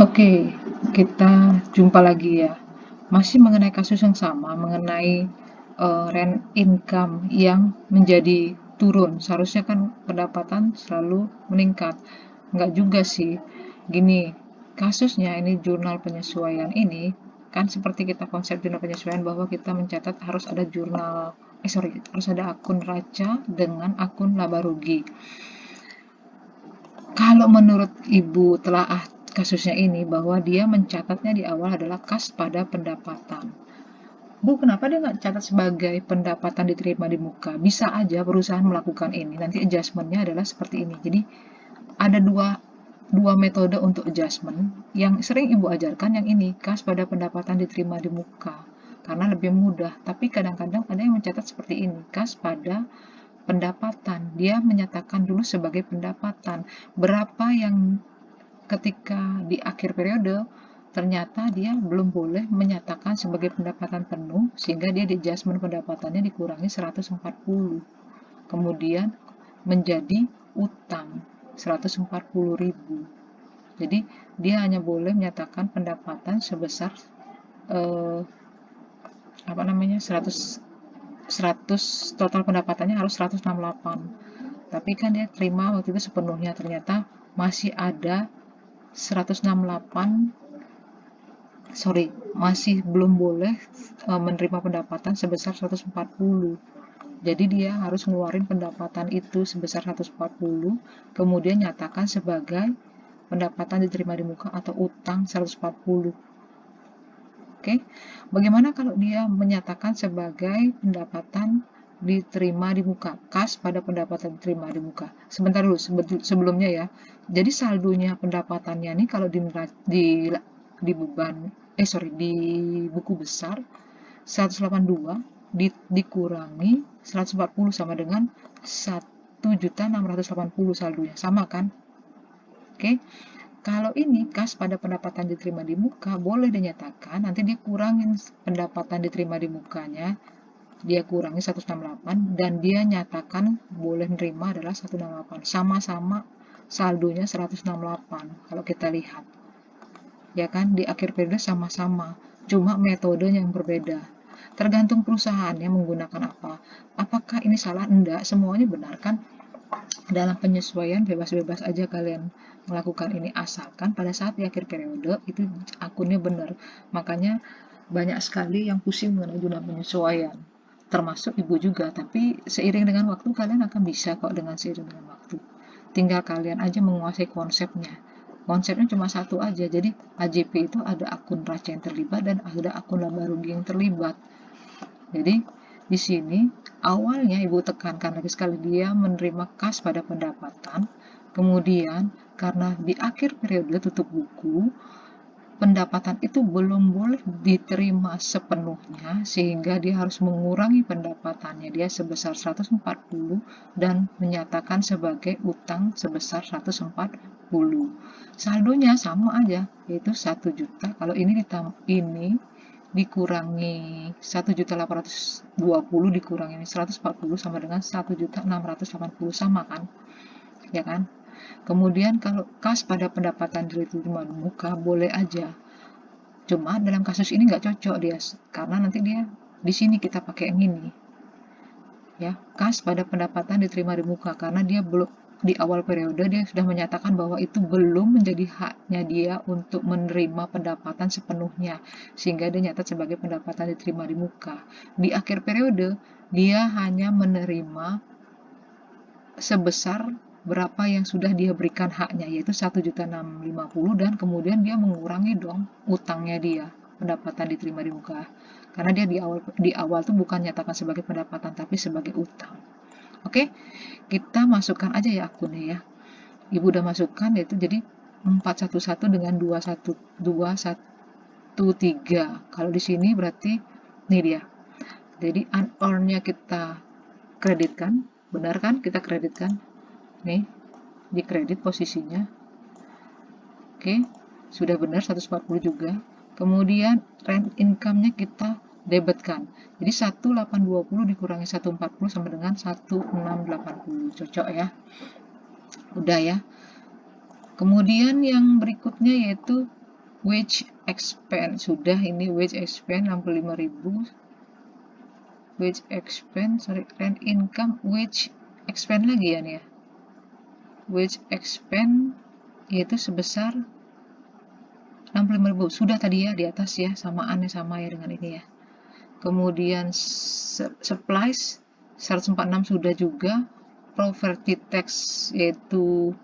Oke, kita jumpa lagi ya. Masih mengenai kasus yang sama, mengenai rent income yang menjadi turun. Seharusnya kan pendapatan selalu meningkat. Enggak juga sih. Gini, kasusnya ini jurnal penyesuaian ini kan seperti kita konsep jurnal penyesuaian bahwa kita mencatat harus ada harus ada akun raca dengan akun laba rugi. Kalau menurut Ibu telaah kasusnya ini bahwa dia mencatatnya di awal adalah kas pada pendapatan. Bu, kenapa dia nggak catat sebagai pendapatan diterima di muka? Bisa aja perusahaan melakukan ini. Nanti adjustmentnya adalah seperti ini. Jadi ada dua metode untuk adjustment. Yang sering Ibu ajarkan yang ini, kas pada pendapatan diterima di muka. Karena lebih mudah. Tapi kadang-kadang ada yang mencatat seperti ini, kas pada pendapatan. Dia menyatakan dulu sebagai pendapatan. Berapa yang ketika di akhir periode ternyata dia belum boleh menyatakan sebagai pendapatan penuh sehingga dia di adjustment pendapatannya dikurangi 140, kemudian menjadi utang 140.000. Jadi dia hanya boleh menyatakan pendapatan sebesar 100 total pendapatannya harus 168, tapi kan dia terima waktu itu sepenuhnya, ternyata masih ada 168, masih belum boleh menerima pendapatan sebesar 140. Jadi dia harus ngeluarin pendapatan itu sebesar 140, kemudian nyatakan sebagai pendapatan diterima di muka atau utang 140. Oke, bagaimana kalau dia menyatakan sebagai pendapatan diterima di muka, kas pada pendapatan diterima di muka? Sebentar dulu, sebelumnya ya. Jadi saldonya pendapatannya nih kalau di beban di buku besar 182 dikurangi 140 sama dengan 1.680 saldonya, sama kan? Oke. Kalau ini kas pada pendapatan diterima di muka boleh dinyatakan, nanti dia kurangin pendapatan diterima di mukanya, dia kurangi 168 dan dia nyatakan boleh menerima adalah 168, sama-sama saldonya 168 kalau kita lihat. Ya kan, di akhir periode sama-sama, cuma metodenya yang berbeda. Tergantung perusahaannya menggunakan apa. Apakah ini salah? Enggak, semuanya benar kan? Dalam penyesuaian bebas-bebas aja kalian melakukan ini, asalkan pada saat di akhir periode itu akunnya benar. Makanya banyak sekali yang pusing mengenai jurnal penyesuaian, termasuk Ibu juga. Tapi seiring dengan waktu kalian akan bisa kok, dengan seiring dengan waktu. Tinggal kalian aja menguasai konsepnya. Konsepnya cuma satu aja. Jadi AJP itu ada akun raca yang terlibat dan ada akun laba rugi yang terlibat. Jadi di sini awalnya Ibu tekankan lagi sekali, dia menerima kas pada pendapatan, kemudian karena di akhir periode tutup buku pendapatan itu belum boleh diterima sepenuhnya sehingga dia harus mengurangi pendapatannya dia sebesar 140 dan menyatakan sebagai utang sebesar 140. Saldonya sama aja, yaitu 1 juta. Kalau ini dikurangi 1.820 dikurangi 140 sama dengan 1.680, sama kan? Ya kan? Kemudian kalau kas pada pendapatan diterima di muka boleh aja. Cuma dalam kasus ini nggak cocok dia, karena nanti dia di sini kita pakai yang ini. Ya, kas pada pendapatan diterima di muka karena dia belum di awal periode dia sudah menyatakan bahwa itu belum menjadi haknya dia untuk menerima pendapatan sepenuhnya sehingga dia nyatat sebagai pendapatan diterima di muka. Di akhir periode dia hanya menerima sebesar berapa yang sudah dia berikan haknya, yaitu 1.650, dan kemudian dia mengurangi dong utangnya dia, pendapatan diterima di muka. Karena dia di awal tuh bukan nyatakan sebagai pendapatan tapi sebagai utang. Oke, kita masukkan aja ya akunnya ya. Ibu udah masukkan, yaitu jadi 411 dengan 213. Kalau di sini berarti nih dia. Jadi unearned-nya kita kreditkan, benar kan? Kita kreditkan. Nih, di kredit posisinya. Oke, sudah benar 140 juga. Kemudian rent income-nya kita debitkan. Jadi 1820 dikurangi 140 sama dengan 1680. Cocok ya? Udah ya. Kemudian yang berikutnya yaitu wage expense sudah, ini wage expense 65.000, wage expense, sorry, rent income, wage expense lagi ya nih ya, wage expense yaitu sebesar 65.000 sudah tadi ya di atas ya, samaannya sama ya dengan ini ya. Kemudian supplies 146 sudah juga. Property tax yaitu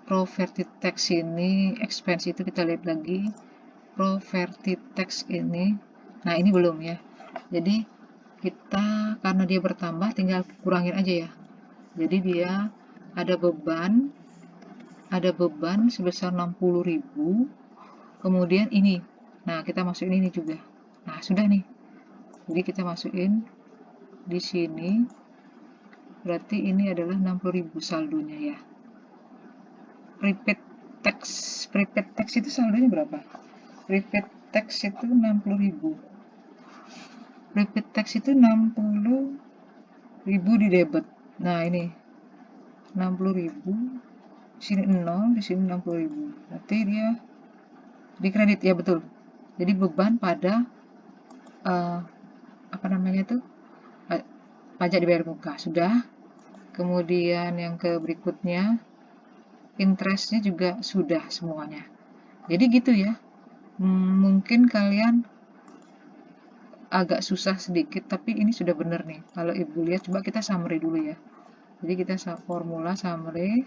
property tax ini expense itu kita lihat lagi. Property tax ini, nah ini belum ya. Jadi kita karena dia bertambah tinggal kurangin aja ya. Jadi dia ada beban sebesar 60.000. Kemudian ini, nah kita masukin ini juga. Nah sudah nih. Jadi kita masukin di sini, berarti ini adalah 60.000 saldonya ya. Prepaid tax itu saldonya berapa? Prepaid tax itu 60.000. Prepaid tax itu 60.000 di debit. Nah ini 60.000, di sini 0, di sini 60.000. Berarti dia di kredit ya, betul. Jadi beban pada apa namanya tuh, pajak dibayar muka sudah. Kemudian yang ke berikutnya, interestnya juga sudah semuanya. Jadi gitu ya. Mungkin kalian agak susah sedikit, tapi ini sudah benar nih. Kalau ibu lihat, coba kita summary dulu ya. Jadi kita formula summary.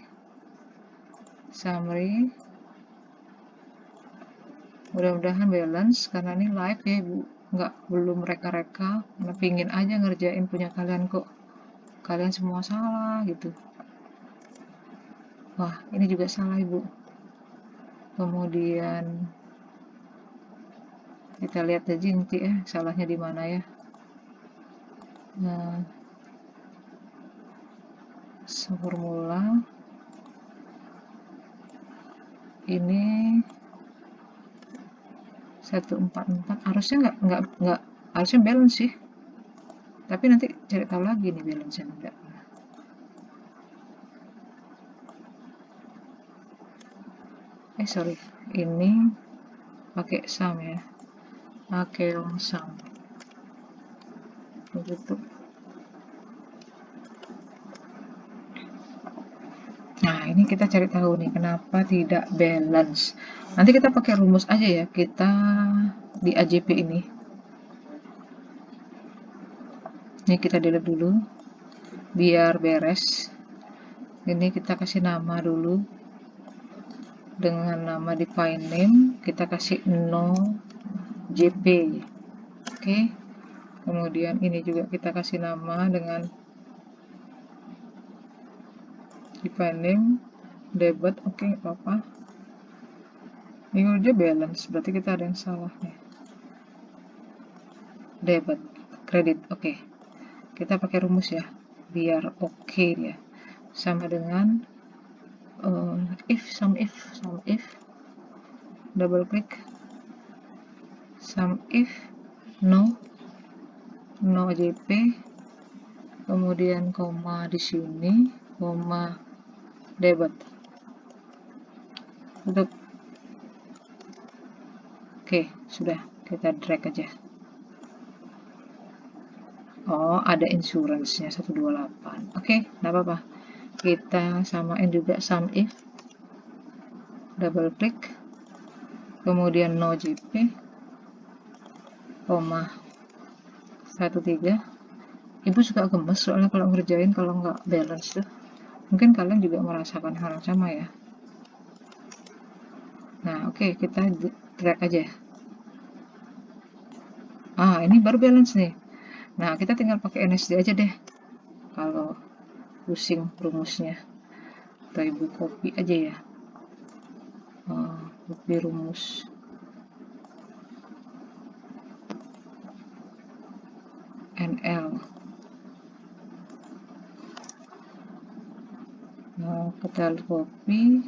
Mudah-mudahan balance, karena ini live ya ibu, belum reka-reka. Pingin aja ngerjain punya kalian kok. Kalian semua salah gitu. Wah, ini juga salah ibu. Kemudian kita lihat aja nanti ya salahnya di mana ya. Nah, formula ini 144 harusnya nggak harusnya balance sih, tapi nanti cari tahu lagi nih balance nya enggak. Sorry, ini pakai sum ya, pakai long sum begitu. Nah ini kita cari tahu nih kenapa tidak balance. Nanti kita pakai rumus aja ya, kita di AJP ini. Ini kita delete dulu biar beres. Ini kita kasih nama dulu dengan nama define name, kita kasih no JP. Oke. Kemudian ini juga kita kasih nama dengan define name debit. Oke, apa-apa. Ini udah balance, berarti kita ada yang salah nih. Debit, kredit. Oke. Kita pakai rumus ya biar oke ya. Sama dengan sum if double click sum if no JP, kemudian koma di sini, koma debit. Tutup. Oke, sudah, kita drag aja. Oh, ada insurance-nya 128. Oke, enggak apa-apa. Kita samain juga sum if double click, kemudian no JP, koma 13. Ibu suka gemes soalnya kalau ngerjain kalau nggak balance tuh. Mungkin kalian juga merasakan hal yang sama ya. Nah, oke, kita drag aja. Ini baru balance nih. Nah, kita tinggal pakai NSD aja deh. Kalau pusing rumusnya. Atau ibu copy aja ya. Copy rumus. NL. Nah, kita copy.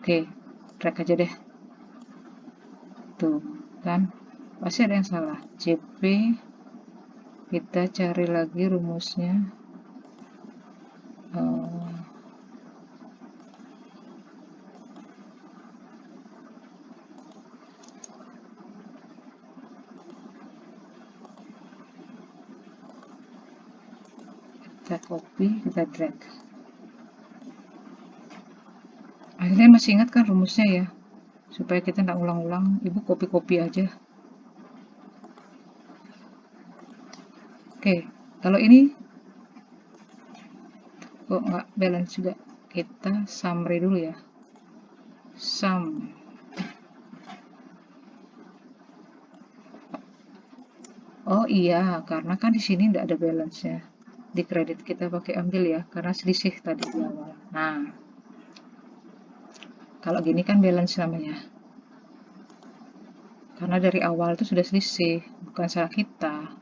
Oke, drag aja deh. Tuh, kan? Pasti ada yang salah. JP, kita cari lagi rumusnya. kita copy, kita drag. Akhirnya masih ingat kan rumusnya ya? Supaya kita nggak ulang-ulang, ibu copy-copy aja. Oke, kalau ini kok nggak balance juga, kita summary dulu ya. Sum. Oh iya, karena kan di sini nggak ada balance-nya. Di kredit kita pakai ambil ya, karena selisih tadi di awal. Nah, kalau gini kan balance namanya. Karena dari awal itu sudah selisih, bukan salah kita,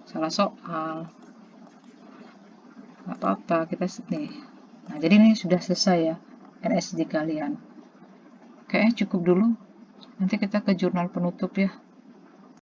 salah soal. Nggak apa-apa, kita nih. Nah, jadi ini sudah selesai ya, NSD kalian. Kayaknya cukup dulu. Nanti kita ke jurnal penutup ya.